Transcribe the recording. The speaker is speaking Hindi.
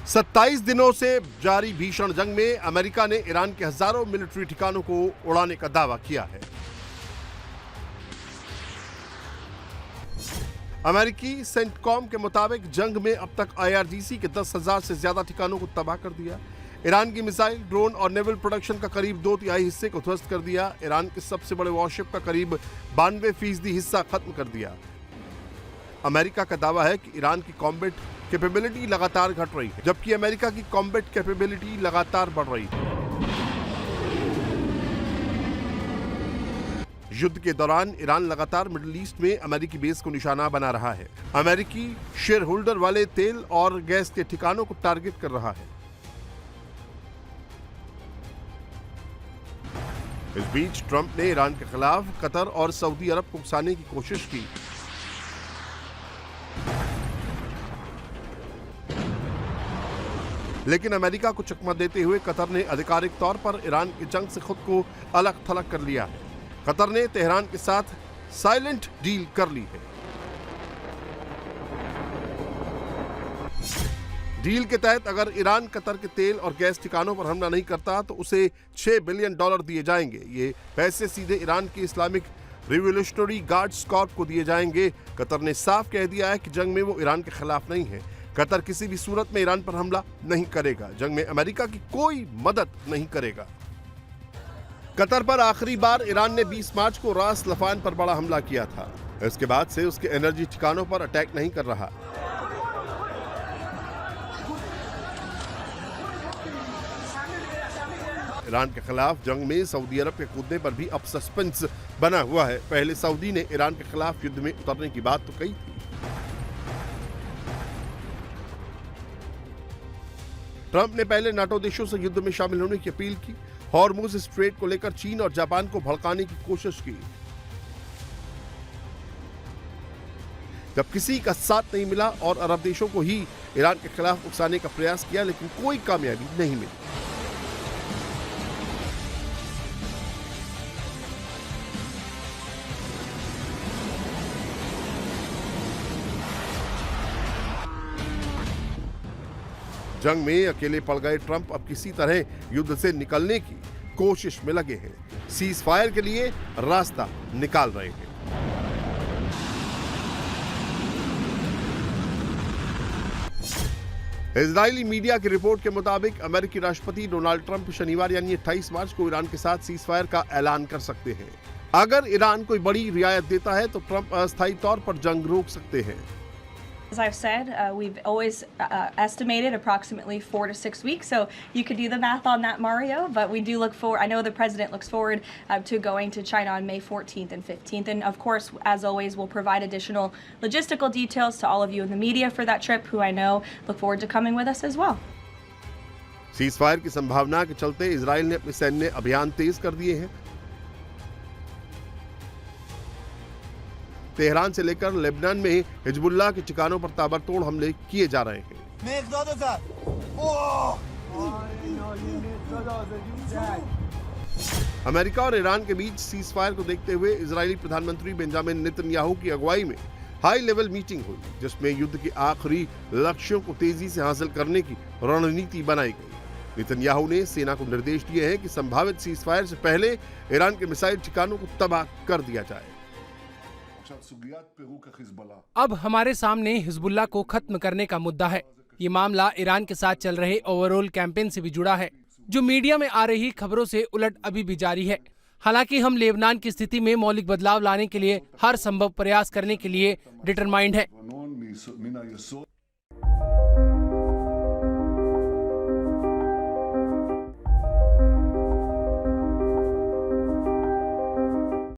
27 दिनों से जारी भीषण जंग में अमेरिका ने ईरान के हजारों मिलिट्री ठिकानों को उड़ाने का दावा किया है। अमेरिकी सेंटकॉम के मुताबिक जंग में अब तक IRGC के 10,000 से ज्यादा ठिकानों को तबाह कर दिया। ईरान की मिसाइल, ड्रोन और नेवल प्रोडक्शन का करीब 2/3 हिस्से को ध्वस्त कर दिया। ईरान के सबसे बड़े वॉरशिप का करीब 92% हिस्सा खत्म कर दिया। अमेरिका का दावा है कि ईरान की कॉम्बैट कैपेबिलिटी लगातार घट रही है, जबकि अमेरिका की कॉम्बैट कैपेबिलिटी लगातार बढ़ रही है। युद्ध के दौरान ईरान लगातार मिडिल ईस्ट में अमेरिकी बेस को निशाना बना रहा है। अमेरिकी शेयर होल्डर वाले तेल और गैस के ठिकानों को टारगेट कर रहा है। इस बीच ट्रंप ने ईरान के खिलाफ कतर और सऊदी अरब को उकसाने की कोशिश की। लेकिन अमेरिका को चकमा देते हुए कतर ने आधिकारिक तौर पर ईरान की जंग से खुद को अलग थलग कर लिया है। कतर ने तेहरान के साथ साइलेंट डील कर ली है। डील के तहत अगर ईरान कतर के तेल और गैस ठिकानों पर हमला नहीं करता तो उसे $6 बिलियन दिए जाएंगे। ये पैसे सीधे ईरान की इस्लामिक रिवोल्यूशनरी गार्ड्स कॉर्प को दिए जाएंगे। कतर ने साफ कह दिया है कि जंग में वो ईरान के खिलाफ नहीं है। कतर किसी भी सूरत में ईरान पर हमला नहीं करेगा। जंग में अमेरिका की कोई मदद नहीं करेगा। कतर पर आखिरी बार ईरान ने 20 मार्च को रास लफान पर बड़ा हमला किया था। इसके बाद से उसके एनर्जी ठिकानों पर अटैक नहीं कर रहा। ईरान के खिलाफ जंग में सऊदी अरब के कूदने पर भी अब सस्पेंस बना हुआ है। पहले सऊदी ने ईरान के खिलाफ युद्ध में उतरने की बात तो कही थी। ट्रंप ने पहले नाटो देशों से युद्ध में शामिल होने की अपील की। हॉर्मुज स्ट्रेट को लेकर चीन और जापान को भड़काने की कोशिश की। जब किसी का साथ नहीं मिला और अरब देशों को ही ईरान के खिलाफ उकसाने का प्रयास किया, लेकिन कोई कामयाबी नहीं मिली। जंग में अकेले पड़ गए ट्रंप अब किसी तरह युद्ध से निकलने की कोशिश में लगे हैं। सीज फायर के लिए रास्ता निकाल रहे हैं। इजरायली मीडिया की रिपोर्ट के मुताबिक अमेरिकी राष्ट्रपति डोनाल्ड ट्रंप शनिवार यानी 28 मार्च को ईरान के साथ सीज फायर का ऐलान कर सकते हैं। अगर ईरान कोई बड़ी रियायत देता है तो ट्रंप अस्थायी तौर पर जंग रोक सकते हैं। As I've said, we've always estimated approximately 4 to 6 weeks, so you could do the math on that, Mario, but we do look forward, I know the President looks forward to going to China on May 14th and 15th, and of course, as always, we'll provide additional logistical details to all of you in the media for that trip, who I know look forward to coming with us as well. Ceasefire की संभावना के चलते इजराइल ने अपने सैन्य अभियान तेज कर दिए हैं। तेहरान से लेकर लेबनान में हिजबुल्लाह के ठिकानों पर ताबड़तोड़ हमले किए जा रहे हैं। अमेरिका और ईरान के बीच सीज फायर को देखते हुए इजरायली प्रधानमंत्री बेंजामिन नेतन्याहू की अगुवाई में हाई लेवल मीटिंग हुई, जिसमें युद्ध के आखिरी लक्ष्यों को तेजी से हासिल करने की रणनीति बनाई गई। नेतन्याहू ने सेना को निर्देश दिए हैं कि संभावित सीज फायर से पहले ईरान के मिसाइल ठिकानों को तबाह कर दिया जाए। अब हमारे सामने हिजबुल्लाह को खत्म करने का मुद्दा है। ये मामला ईरान के साथ चल रहे ओवरऑल कैंपेन से भी जुड़ा है, जो मीडिया में आ रही खबरों से उलट अभी भी जारी है। हालांकि हम लेबनान की स्थिति में मौलिक बदलाव लाने के लिए हर संभव प्रयास करने के लिए डिटरमाइंड है।